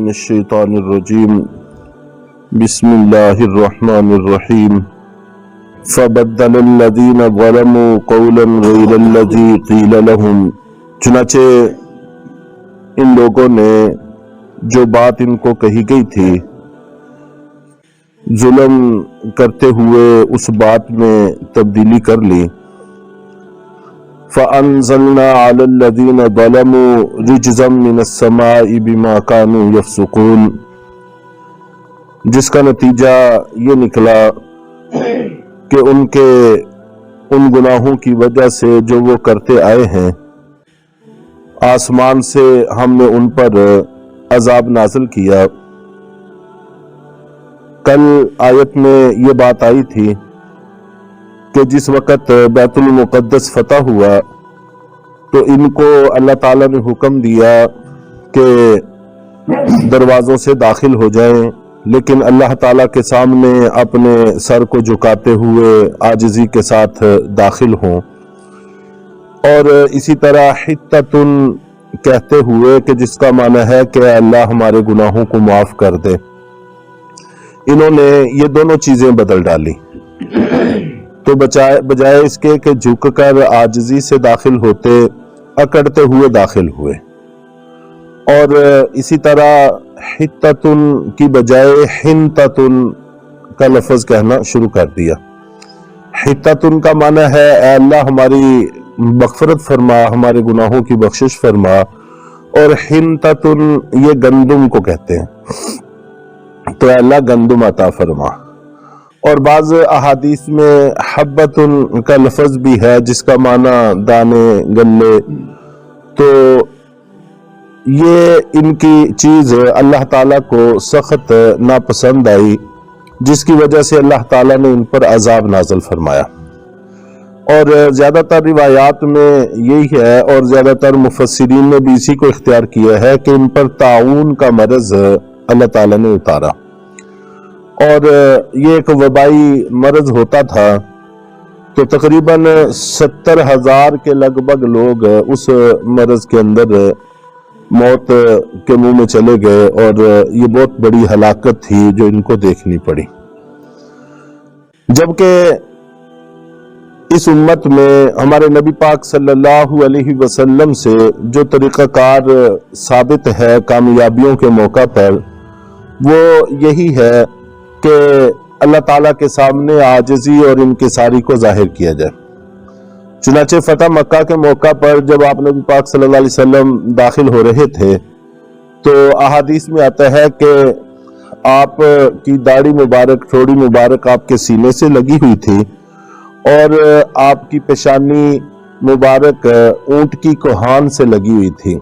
من الشیطان الرجیم بسم اللہ الرحمن الرحیم فبدل الذین ظلموا قولا غیر الذی قیل لهم، چنانچہ ان لوگوں نے جو بات ان کو کہی گئی تھی ظلم کرتے ہوئے اس بات میں تبدیلی کر لی۔ فَأَنزَلْنَا عَلَى الَّذِينَ ظَلَمُوا رِجْزًا مِّنَ السَّمَاءِ بِمَا كَانُوا يَفْسُقُونَ، جس کا نتیجہ یہ نکلا کہ ان گناہوں کی وجہ سے جو وہ کرتے آئے ہیں، آسمان سے ہم نے ان پر عذاب نازل کیا۔ کل آیت میں یہ بات آئی تھی کہ جس وقت بیت المقدس فتح ہوا تو ان کو اللہ تعالیٰ نے حکم دیا کہ دروازوں سے داخل ہو جائیں، لیکن اللہ تعالیٰ کے سامنے اپنے سر کو جھکاتے ہوئے عاجزی کے ساتھ داخل ہوں، اور اسی طرح حتتن کہتے ہوئے کہ جس کا معنی ہے کہ اللہ ہمارے گناہوں کو معاف کر دے۔ انہوں نے یہ دونوں چیزیں بدل ڈالی، تو بجائے اس کے کہ جھک کر عاجزی سے داخل ہوتے، اکڑتے ہوئے داخل ہوئے، اور اسی طرح حتتن کی بجائے حنتتن کا لفظ کہنا شروع کر دیا۔ حتتن کا معنی ہے اے اللہ ہماری مغفرت فرما، ہمارے گناہوں کی بخشش فرما، اور حنتتن یہ گندم کو کہتے ہیں، تو اے اللہ گندم عطا فرما۔ اور بعض احادیث میں حبتن کا لفظ بھی ہے جس کا معنی دانے، گلے، تو یہ ان کی چیز اللہ تعالیٰ کو سخت ناپسند آئی، جس کی وجہ سے اللہ تعالیٰ نے ان پر عذاب نازل فرمایا۔ اور زیادہ تر روایات میں یہی ہے، اور زیادہ تر مفسرین نے بھی اسی کو اختیار کیا ہے کہ ان پر طاعون کا مرض اللہ تعالیٰ نے اتارا، اور یہ ایک وبائی مرض ہوتا تھا، تو تقریباً 70,000 کے لگ بھگ لوگ اس مرض کے اندر موت کے منہ میں چلے گئے، اور یہ بہت بڑی ہلاکت تھی جو ان کو دیکھنی پڑی۔ جبکہ اس امت میں ہمارے نبی پاک صلی اللہ علیہ وسلم سے جو طریقہ کار ثابت ہے کامیابیوں کے موقع پر، وہ یہی ہے کہ اللہ تعالیٰ کے سامنے عاجزی اور انکساری کو ظاہر کیا جائے۔ چنانچہ فتح مکہ کے موقع پر جب آپ نبی پاک صلی اللہ علیہ وسلم داخل ہو رہے تھے تو احادیث میں آتا ہے کہ آپ کی داڑھی مبارک، ٹھوڑی مبارک آپ کے سینے سے لگی ہوئی تھی، اور آپ کی پیشانی مبارک اونٹ کی کوہان سے لگی ہوئی تھی۔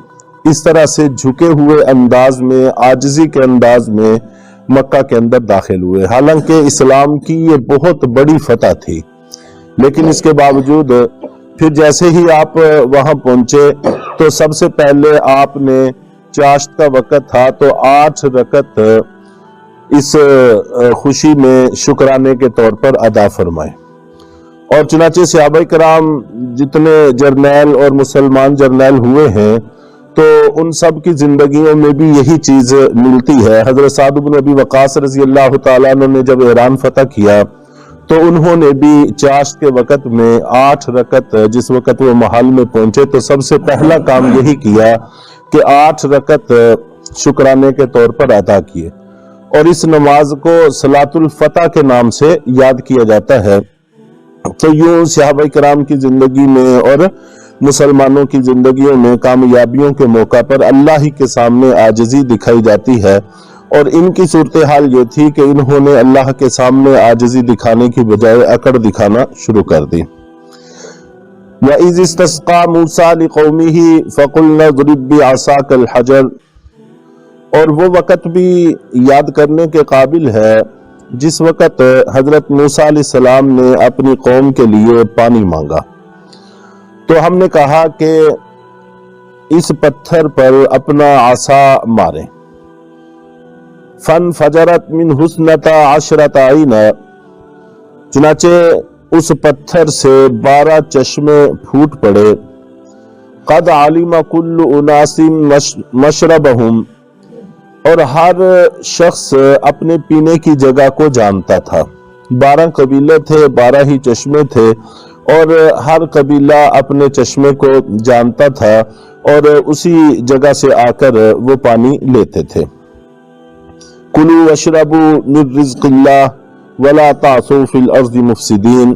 اس طرح سے جھکے ہوئے انداز میں، عاجزی کے انداز میں مکہ کے اندر داخل ہوئے۔ حالانکہ اسلام کی یہ بہت بڑی فتح تھی، لیکن اس کے باوجود پھر جیسے ہی آپ وہاں پہنچے تو سب سے پہلے آپ نے چاشت کا وقت تھا تو 8 رکعت اس خوشی میں شکرانے کے طور پر ادا فرمائے۔ اور چنانچہ صحابہ کرام جتنے جرنیل اور مسلمان جرنیل ہوئے ہیں تو ان سب کی زندگیوں میں بھی یہی چیز ملتی ہے۔ حضرت سعد بن ابی وقاص رضی اللہ تعالیٰ عنہ نے جب ایران فتح کیا تو انہوں نے بھی چاشت کے وقت میں 8 رکعت، جس وقت وہ محل میں پہنچے تو سب سے پہلا کام یہی کیا کہ 8 رکعت شکرانے کے طور پر ادا کیے، اور اس نماز کو صلاۃ الفتح کے نام سے یاد کیا جاتا ہے۔ تو یوں صحابہ کرام کی زندگی میں اور مسلمانوں کی زندگیوں میں کامیابیوں کے موقع پر اللہ ہی کے سامنے عاجزی دکھائی جاتی ہے، اور ان کی صورتحال یہ تھی کہ انہوں نے اللہ کے سامنے عاجزی دکھانے کی بجائے اکڑ دکھانا شروع کر دی۔ وَإِذِ اسْتَسْقَىٰ مُوسَىٰ لِقَوْمِهِ فَقُلْنَا اضْرِب بِّعَصَاكَ الْحَجَرَ، اور وہ وقت بھی یاد کرنے کے قابل ہے جس وقت حضرت موسیٰ علیہ السلام نے اپنی قوم کے لیے پانی مانگا، تو ہم نے کہا کہ اس پتھر پر اپنا عصا ماریں۔ فَانْفَجَرَتْ مِنْهُ اثْنَتَا عَشْرَةَ عَيْنًا، چنانچہ اس پتھر سے 12 چشمے پھوٹ پڑے۔ قَدْ عَلِمَ كُلُّ أُنَاسٍ مَشْرَبَهُمْ، اور ہر شخص اپنے پینے کی جگہ کو جانتا تھا۔ 12 قبیلے تھے، 12 ہی چشمے تھے، اور ہر قبیلہ اپنے چشمے کو جانتا تھا اور اسی جگہ سے آ کر وہ پانی لیتے تھے۔ کُلُوا واشربوا من رزق اللہ ولا تعثوا فی الارض مفسدین۔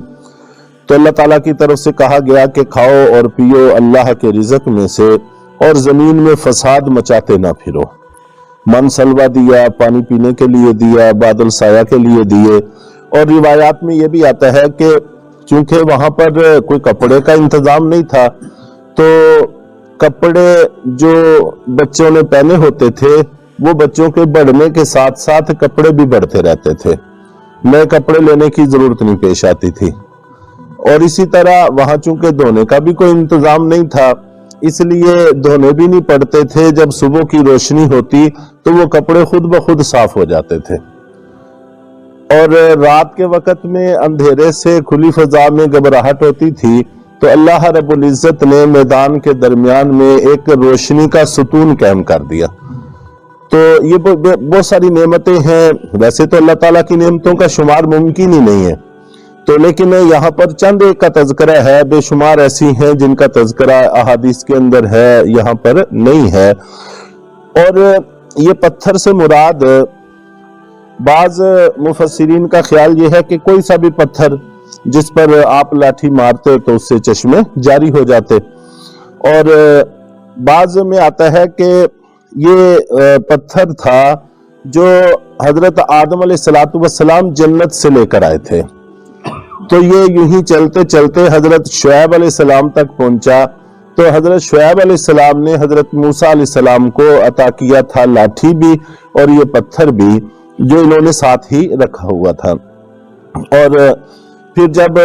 تو اللہ تعالیٰ کی طرف سے کہا گیا کہ کھاؤ اور پیو اللہ کے رزق میں سے اور زمین میں فساد مچاتے نہ پھرو۔ من سلوا دیا، پانی پینے کے لیے دیا، بادل سایہ کے لیے دیے، اور روایات میں یہ بھی آتا ہے کہ چونکہ وہاں پر کوئی کپڑے کا انتظام نہیں تھا تو کپڑے جو بچوں نے پہنے ہوتے تھے وہ بچوں کے بڑھنے کے ساتھ ساتھ کپڑے بھی بڑھتے رہتے تھے، نئے کپڑے لینے کی ضرورت نہیں پیش آتی تھی۔ اور اسی طرح وہاں چونکہ دھونے کا بھی کوئی انتظام نہیں تھا، اس لیے دھونے بھی نہیں پڑتے تھے۔ جب صبح کی روشنی ہوتی تو وہ کپڑے خود بخود صاف ہو جاتے تھے، اور رات کے وقت میں اندھیرے سے کھلی فضا میں گھبراہٹ ہوتی تھی تو اللہ رب العزت نے میدان کے درمیان میں ایک روشنی کا ستون قائم کر دیا۔ تو یہ بہت ساری نعمتیں ہیں، ویسے تو اللہ تعالیٰ کی نعمتوں کا شمار ممکن ہی نہیں ہے، تو لیکن یہاں پر چند ایک کا تذکرہ ہے، بے شمار ایسی ہیں جن کا تذکرہ احادیث کے اندر ہے، یہاں پر نہیں ہے۔ اور یہ پتھر سے مراد بعض مفسرین کا خیال یہ ہے کہ کوئی سا بھی پتھر جس پر آپ لاٹھی مارتے تو اس سے چشمے جاری ہو جاتے، اور بعض میں آتا ہے کہ یہ پتھر تھا جو حضرت آدم علیہ السلام جنت سے لے کر آئے تھے، تو یہ یوں ہی چلتے چلتے حضرت شعیب علیہ السلام تک پہنچا، تو حضرت شعیب علیہ السلام نے حضرت موسیٰ علیہ السلام کو عطا کیا تھا لاٹھی بھی اور یہ پتھر بھی جو انہوں نے ساتھ ہی رکھا ہوا تھا، اور پھر جب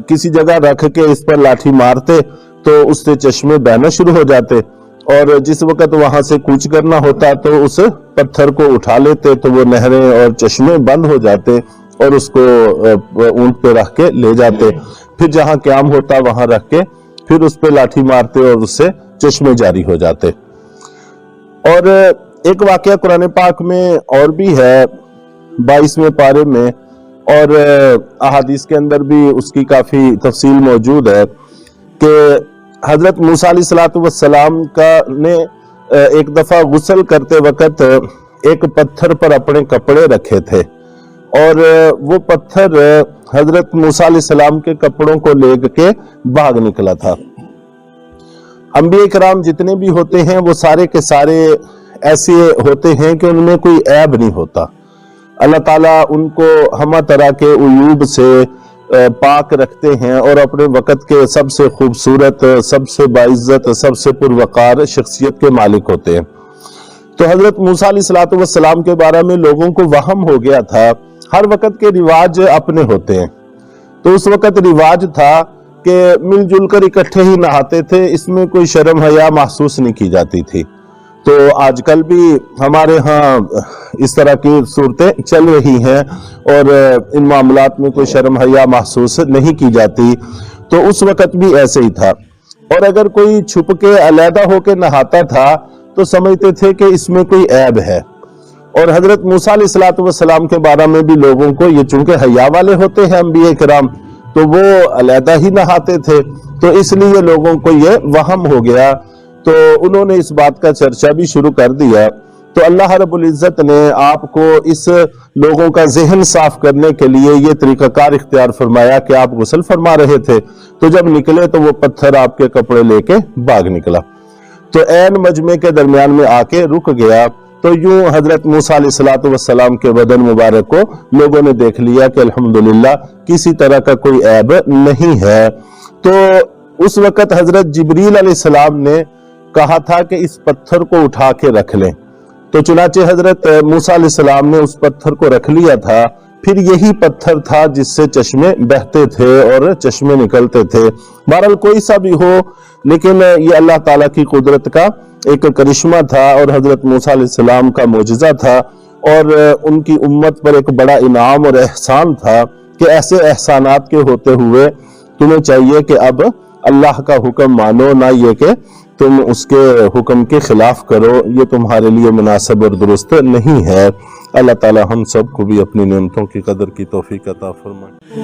کسی جگہ رکھ کے اس پر لاٹھی مارتے تو اس سے چشمے بہنا شروع ہو جاتے، اور جس وقت وہاں سے کوچ کرنا ہوتا تو اس پتھر کو اٹھا لیتے تو وہ نہریں اور چشمے بند ہو جاتے اور اس کو اونٹ پہ رکھ کے لے جاتے، پھر جہاں قیام ہوتا وہاں رکھ کے پھر اس پہ لاٹھی مارتے اور اس سے چشمے جاری ہو جاتے۔ اور ایک واقعہ قرآن پاک میں اور بھی ہے 22ویں پارے میں، اور احادیث کے اندر بھی اس کی کافی تفصیل موجود ہے کہ حضرت موسیٰ علیہ السلام نے ایک دفعہ غسل کرتے وقت ایک پتھر پر اپنے کپڑے رکھے تھے، اور وہ پتھر حضرت موسیٰ علیہ السلام کے کپڑوں کو لے کے بھاگ نکلا تھا۔ انبیاء کرام جتنے بھی ہوتے ہیں وہ سارے کے سارے ایسے ہوتے ہیں کہ ان میں کوئی عیب نہیں ہوتا، اللہ تعالیٰ ان کو ہمہ طرح کے عیوب سے پاک رکھتے ہیں اور اپنے وقت کے سب سے خوبصورت، سب سے باعزت، سب سے پروقار شخصیت کے مالک ہوتے ہیں۔ تو حضرت موسیٰ علیہ السلام کے بارے میں لوگوں کو وہم ہو گیا تھا، ہر وقت کے رواج اپنے ہوتے ہیں، تو اس وقت رواج تھا کہ مل جل کر اکٹھے ہی نہاتے تھے، اس میں کوئی شرم حیا محسوس نہیں کی جاتی تھی۔ تو آج کل بھی ہمارے ہاں اس طرح کی صورتیں چل رہی ہیں اور ان معاملات میں کوئی شرم حیا محسوس نہیں کی جاتی، تو اس وقت بھی ایسے ہی تھا۔ اور اگر کوئی چھپ کے علیحدہ ہو کے نہاتا تھا تو سمجھتے تھے کہ اس میں کوئی عیب ہے، اور حضرت موسیٰ علیہ السلام کے بارے میں بھی لوگوں کو یہ چونکہ حیا والے ہوتے ہیں انبیاء کرام، تو وہ علیحدہ ہی نہاتے تھے، تو اس لیے لوگوں کو یہ وہم ہو گیا، تو انہوں نے اس بات کا چرچا بھی شروع کر دیا۔ تو اللہ رب العزت نے آپ کو اس لوگوں کا ذہن صاف کرنے کے لیے یہ طریقہ کار اختیار فرمایا کہ آپ غسل فرما رہے تھے تو جب نکلے تو وہ پتھر آپ کے کپڑے لے کے بھاگ نکلا، تو عین مجمع کے درمیان میں آ کے رک گیا، تو یوں حضرت موسیٰ علیہ السلام کے بدن مبارک کو لوگوں نے دیکھ لیا کہ الحمدللہ کسی طرح کا کوئی عیب نہیں ہے۔ تو اس وقت حضرت جبریل علیہ السلام نے کہا تھا کہ اس پتھر کو اٹھا کے رکھ لیں، تو چنانچہ حضرت موسیٰ علیہ السلام نے اس پتھر کو رکھ لیا تھا، پھر یہی پتھر تھا جس سے چشمے بہتے تھے اور چشمے نکلتے تھے۔ بہرحال کوئی سا بھی ہو، لیکن یہ اللہ تعالیٰ کی قدرت کا ایک کرشمہ تھا اور حضرت موسیٰ علیہ السلام کا معجزہ تھا، اور ان کی امت پر ایک بڑا انعام اور احسان تھا کہ ایسے احسانات کے ہوتے ہوئے تمہیں چاہیے کہ اب اللہ کا حکم مانو، نہ یہ کہ تم اس کے حکم کے خلاف کرو، یہ تمہارے لیے مناسب اور درست نہیں ہے۔ اللہ تعالی ہم سب کو بھی اپنی نعمتوں کی قدر کی توفیق عطا فرمائے۔